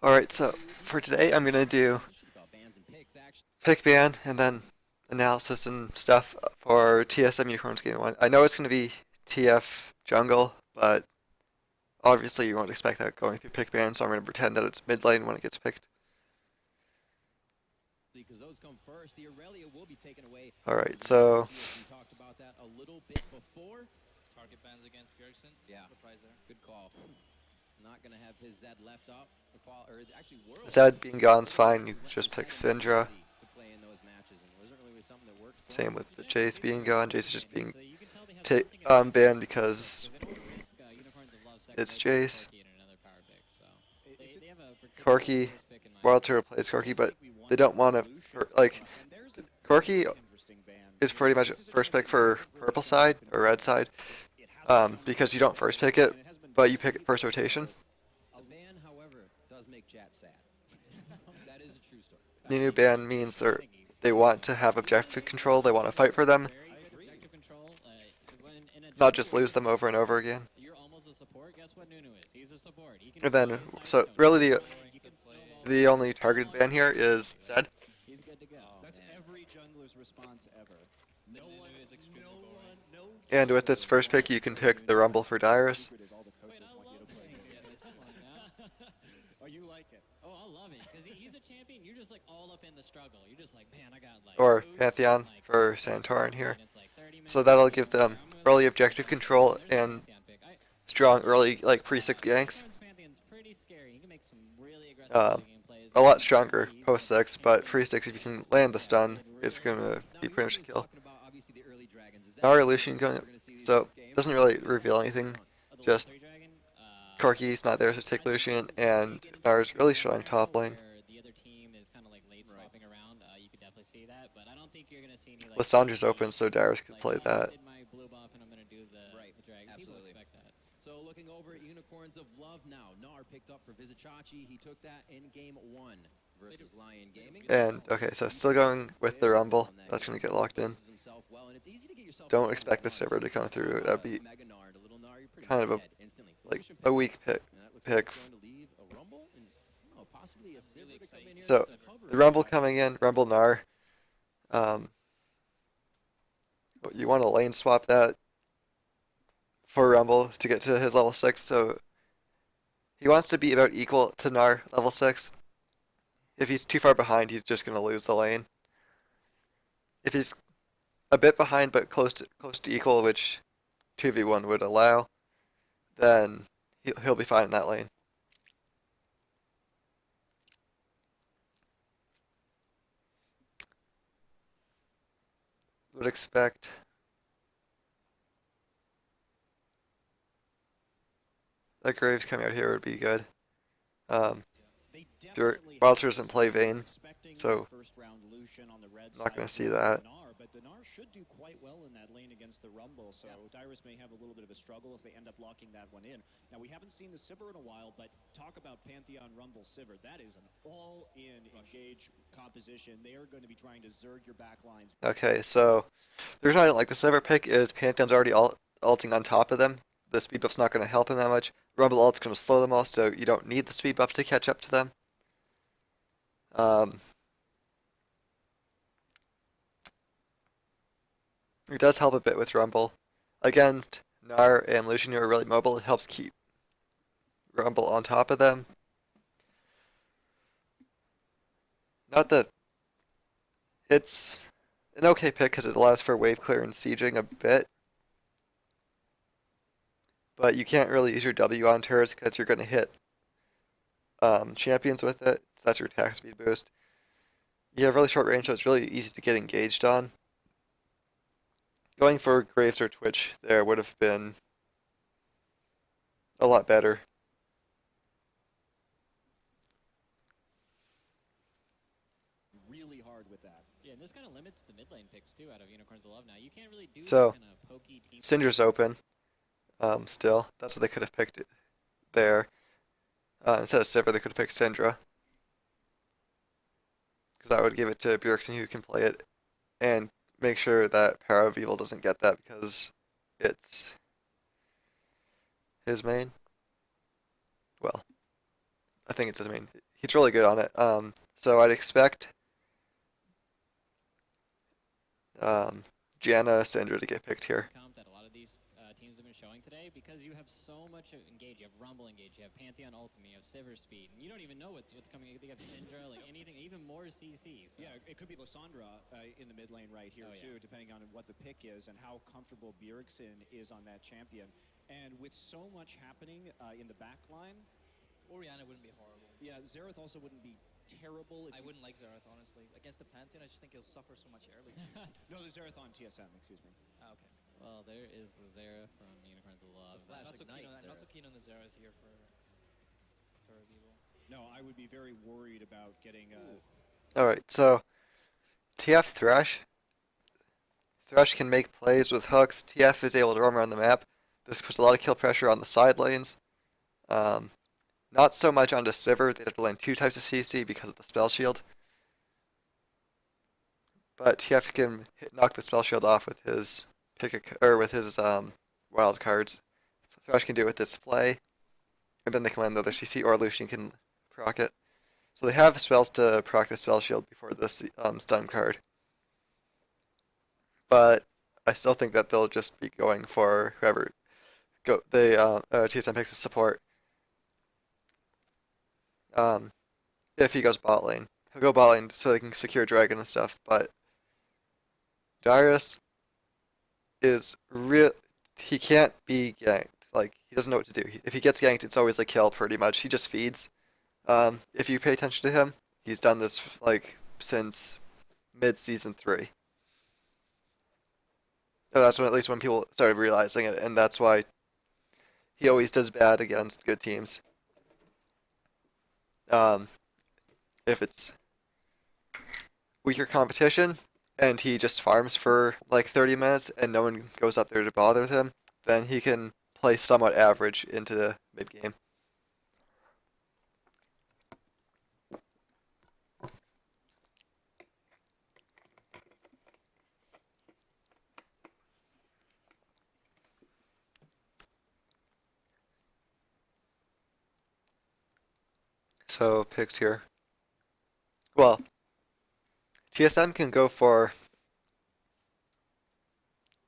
Alright, so for today I'm gonna do pick ban and then analysis and stuff for TSM Unicorns Game 1. I know it's gonna be TF jungle, but obviously you won't expect that going through pick ban, so I'm gonna pretend that it's mid lane when it gets picked. Alright, so Target bans against Bjergsen. Yeah. Surprise there. Good call. Not gonna have his Zed left up. Actually, Zed being gone's fine, you just pick Syndra. to play in those matches, and it wasn't really something that worked for Same him. with the Jace being gone. Jace is just being banned banned because it's Jace. Corki, Wild Turtle plays Corki, but they don't want to, like, Corki is pretty much first pick for purple side or red side, because you don't first pick it, but you pick it first rotation. A ban, however, does make Jat sad. That is a true story. The new ban means they want to have objective control, they want to fight for them, not just lose them over and over again. And then, so really the only targeted ban here is Zed. That's every jungler's response ever. No one is extremely boring. And with this first pick, you can pick the Rumble for Dyrus. Oh, you like it? Oh, I love it because he's a champion. You're just like all up in the struggle. You're just like, man, I got like. Or Pantheon for Santorin here. So that'll give them early objective control and strong early, like, pre-6 ganks. A lot stronger post-6, but pre-6, if you can land the stun, it's going to be pretty much a kill. Now our Lucian going, so doesn't really reveal anything, just Corki's not there to take Lucian, and Nara's really strong top lane. Lissandra's open, so Darius could play that. Absolutely. So looking over at Unicorns of Love now. Nar picked up for Vizicachi. He took that in game 1 versus Lion Gaming. And, okay, so still going with the Rumble. That's going to get locked in. Don't expect the server to come through. That would be kind of a weak pick. So, the Rumble coming in, Rumble Nar. You want to lane swap that for Rumble to get to his level 6, so he wants to be about equal to Nar level 6. If he's too far behind, he's just going to lose the lane. If he's a bit behind but close to equal, which 2v1 would allow, then he'll be fine in that lane. Would expect that Graves coming out here would be good. Wilder doesn't play Vayne, so I'm not going to see that. But the Nar should do quite well in that lane against the Rumble, so Dyrus may have a little bit of a struggle if they end up locking that one in. Now, we haven't seen the Sivir in a while, but talk about Pantheon Rumble Sivir. That is an all-in engage composition. They are going to be trying to zerg your backlines. Okay, so the reason I don't like the Sivir pick is Pantheon's already ulting on top of them. The speed buff's not going to help him that much. Rumble ult's going to slow them all, so you don't need the speed buff to catch up to them. It does help a bit with Rumble. Against Gnar and Lucian, who are really mobile, it helps keep Rumble on top of them. Not that it's an okay pick because it allows for wave clear and sieging a bit. But you can't really use your W on turrets because you're going to hit champions with it. So that's your attack speed boost. You have really short range, so it's really easy to get engaged on. Going for Graves or Twitch there would have been a lot better. Really hard with that. Yeah, and this kind of limits the mid lane picks too out of Unicorns of Love now. You can't really do So, kind of pokey team. Syndra's open. Still, that's what they could have picked there. Instead of Sivir, they could have picked Syndra. Because that would give it to Bjergsen, who can play it, and make sure that Power of Evil doesn't get that because it's his main. Well, I think it's his main. He's really good on it. So I'd expect um, Gianna, Syndra to get picked here. Comp that a lot of these teams have been showing today because you have so much engage. You have Rumble engage. You have Pantheon Ultimate. You have Sivir Speed, and you don't even know what's coming. You have Syndra, like anything, even more CCs. So. Yeah, it could be Lysandra in the mid lane right here too, depending on what the pick is and how comfortable Bjergsen is on that champion. And with so much happening in the back line, Orianna wouldn't be horrible. yeah, Xerath also wouldn't be terrible. I wouldn't like Xerath, honestly. Against the Pantheon, I just think he'll suffer so much early. No, the Xerath on TSM, excuse me. Ah, okay. Well, there is the Zera from Unicorns of Love. I'm not so, Ignite I'm not so Xerath. keen on the Xerath here for Vivo. No, I would be very worried about getting. Alright, so TF Thresh. Thresh can make plays with hooks. TF is able to roam around the map. This puts a lot of kill pressure on the side lanes. Not so much onto Sivir. They have to land 2 types of CC because of the spell shield. But TF can knock the spell shield off with his wild cards. Thresh can do it with his Flay, and then they can land the other CC, or Lucian can proc it. So they have spells to proc the spell shield before this stun card. But I still think that they'll just be going for whoever TSM picks a support. If he goes bot lane, he'll go bot lane so they can secure dragon and stuff. But Darius is real. He can't be ganked. Like, he doesn't know what to do. If he gets ganked, it's always a kill pretty much. He just feeds. If you pay attention to him, he's done this like since mid-season 3. So that's when, at least when people started realizing it, and that's why he always does bad against good teams. If it's weaker competition and he just farms for like 30 minutes and no one goes up there to bother with him, then he can play somewhat average into the mid game. So picks here. Well, TSM can go for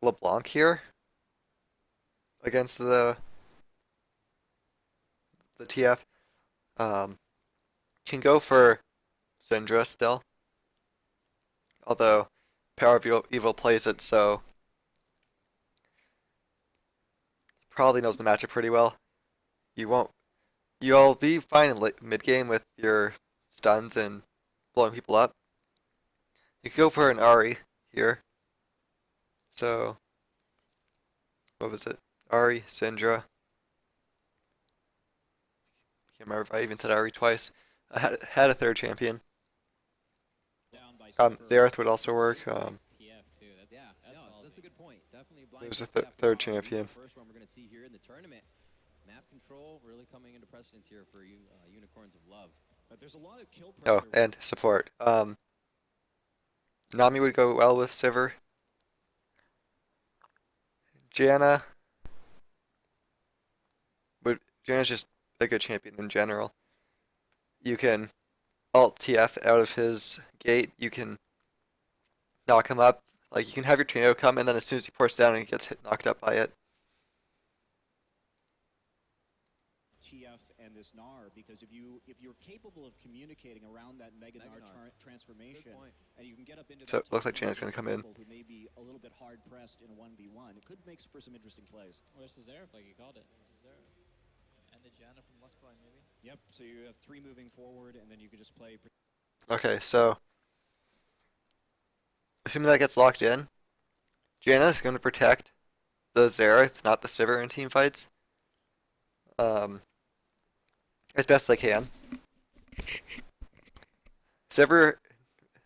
LeBlanc here against the TF. Can go for Syndra still, although Power of Evil plays it, so probably knows the matchup pretty well. You'll be fine in mid game with your stuns and blowing people up. You could go for an Ahri here. So, what was it? Ahri, Syndra. Can't remember if I even said Ahri twice. I had a third champion. Down by Sivir. Xerath would also work. TF too. Yeah, That's no, ballsy. that's a good point. Definitely blind. There's a pick third probably champion. The first one we're going to see here in the tournament. Map control really coming into precedence here for you, Unicorns of Love. But there's a lot of kill pressure. Oh, and support. Nami would go well with Sivir. Janna's just a good champion in general. You can alt TF out of his gate. You can knock him up. Like, you can have your tornado come, and then as soon as he ports down, he gets knocked up by it. TF and this Gnar, because if you're capable of communicating around that Mega Gnar transformation, Good point. and you can get up into So that it looks like top Jan's lane gonna come in. people who may be a little bit hard pressed in a 1v1, it could make for some interesting plays. Where's the Zera? Like you called it. And the Janna from Lust Prime, maybe. Yep. So you have 3 moving forward, and then you can just play. Okay, so assuming that gets locked in, Janna's going to protect the Xerath, not the Sivir in team fights. As best they can. Sivir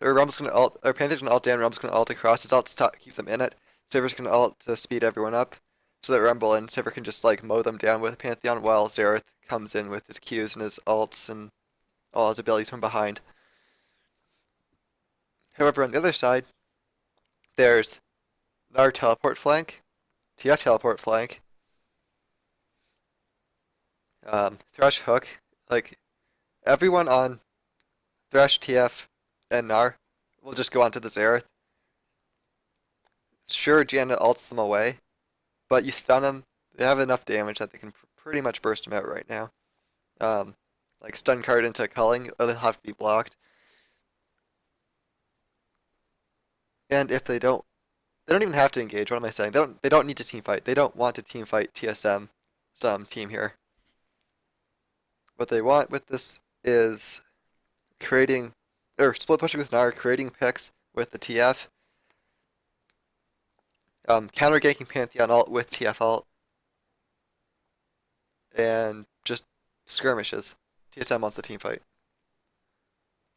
or Rumble's gonna ult, or Panther's gonna ult down, Rumble's gonna ult across. His ult to keep them in it. Sivir's gonna ult to speed everyone up, so that Rumble and Sivir can just like mow them down with Pantheon, while Xerath comes in with his Qs and his ults and all his abilities from behind. However, on the other side, there's Gnar teleport flank, TF teleport flank, Thresh hook. Like, everyone on Thresh, TF, and Gnar will just go onto the Xerath. Sure, Janna ults them away, but you stun them, they have enough damage that they can pretty much burst them out right now. Like stun card into culling, it'll have to be blocked. And if they don't even have to engage. What am I saying? They don't need to team fight. They don't want to team fight TSM, some team here. What they want with this is creating, or split pushing with Gnar, creating picks with the TF, counter ganking Pantheon ult with TF ult, and just skirmishes. TSM wants the team fight.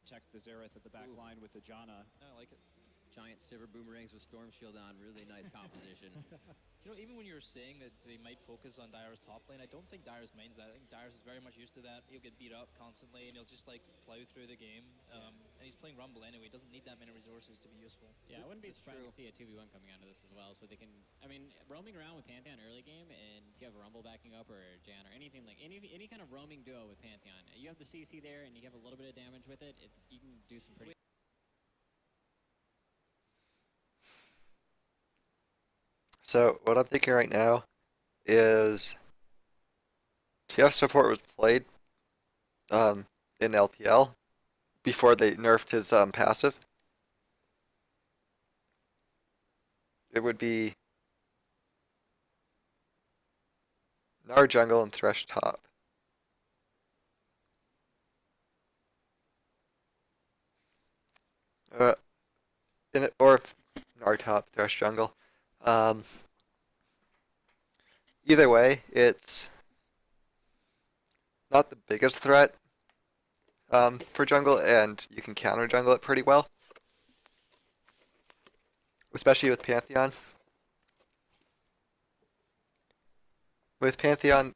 Check the Xerath at the back line with the Janna. I like it. Giant Sivir boomerangs with Storm Shield on. Really nice composition. You know, even when you're saying that they might focus on Dyer's top lane, I don't think Dyer's mains that. I think Dyer's is very much used to that. He'll get beat up constantly, and he'll just like plow through the game. And he's playing Rumble anyway. He doesn't need that many resources to be useful. Yeah, I wouldn't be That's surprised true. to see a 2v1 coming out of this as well, so they can, I mean, roaming around with Pantheon early game, and you have Rumble backing up, or Jan, or anything like, any kind of roaming duo with Pantheon. You have the CC there, and you have a little bit of damage with it, you can do some pretty... So what I'm thinking right now is TF support was played in LPL before they nerfed his passive. It would be Gnar jungle and Thresh top. Or Gnar top, Thresh jungle. Either way, it's not the biggest threat for jungle, and you can counter jungle it pretty well, especially with Pantheon. With Pantheon,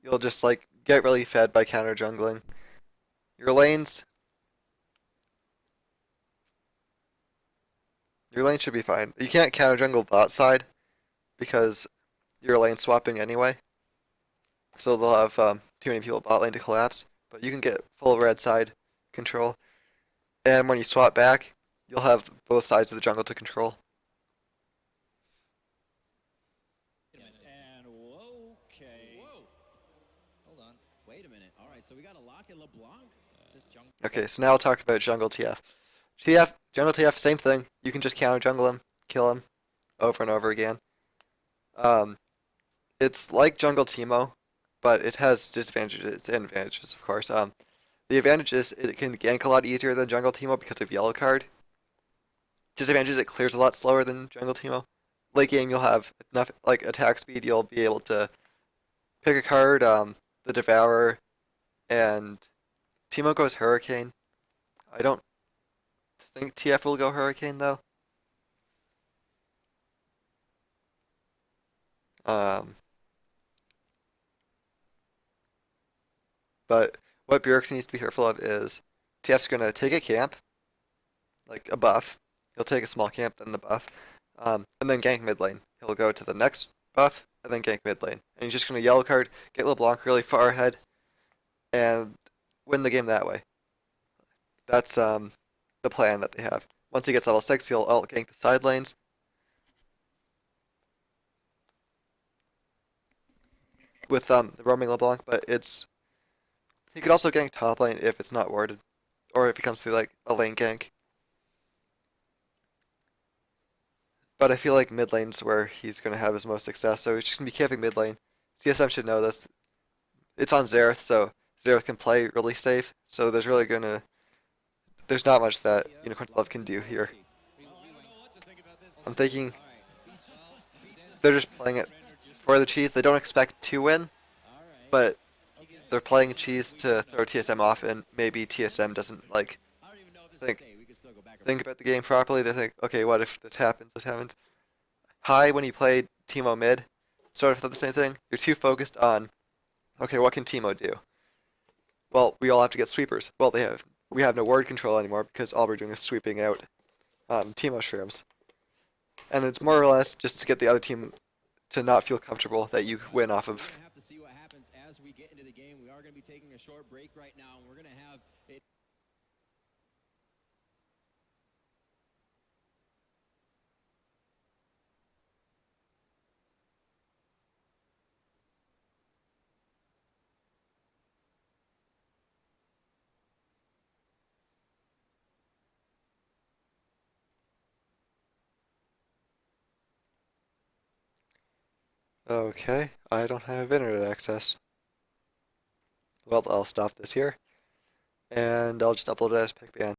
you'll just like get really fed by counter jungling. Your lanes, your lane should be fine. You can't counter jungle bot side because you're lane swapping anyway, so they'll have too many people bot lane to collapse. But you can get full red side control, and when you swap back, you'll have both sides of the jungle to control. And okay. Whoa! Hold on. Wait a minute. All right, so we got a lock at LeBlanc. Just jungle. Okay, so now I'll talk about jungle TF. Jungle TF, same thing. You can just counter jungle him, kill him, over and over again. It's like jungle Teemo, but it has disadvantages and advantages, of course. The advantage is it can gank a lot easier than jungle Teemo because of yellow card. Disadvantage is it clears a lot slower than jungle Teemo. Late game, you'll have enough like attack speed. You'll be able to pick a card, the Devourer, and Teemo goes Hurricane. I don't think TF will go Hurricane though. But what Bjergsen needs to be careful of is TF's gonna take a camp, like a buff. He'll take a small camp, then the buff, and then gank mid lane. He'll go to the next buff, and then gank mid lane. And he's just gonna yellow card, get LeBlanc really far ahead, and win the game that way. That's the plan that they have. Once he gets level 6, he'll ult gank the side lanes. With the roaming LeBlanc, but he could also gank top lane if it's not warded, or if he comes through like a lane gank. But I feel like mid lane's where he's gonna have his most success, so he's just gonna be camping mid lane. TSM should know this. It's on Xerath, so Xerath can play really safe. So there's not much that Unicorn's Love can do here. I'm thinking they're just playing it for the cheese. They don't expect to win, but they're playing cheese to throw TSM off, and maybe TSM doesn't like I don't even know if this think is safe. We can still go back and think about the game properly. They think, okay, what if this happens? This happens. High when you played Teemo mid, sort of thought the same thing. You're too focused on, okay, what can Teemo do? Well, we all have to get sweepers. Well, we have no ward control anymore because all we're doing is sweeping out Teemo shrooms. And it's more or less just to get the other team to not feel comfortable that you win off We're of gonna have to see what happens as we get into the the game. We are going to be taking a short break right now, and we're going to have it. Okay, I don't have internet access. Well, I'll stop this here, and I'll just upload it as PicBand.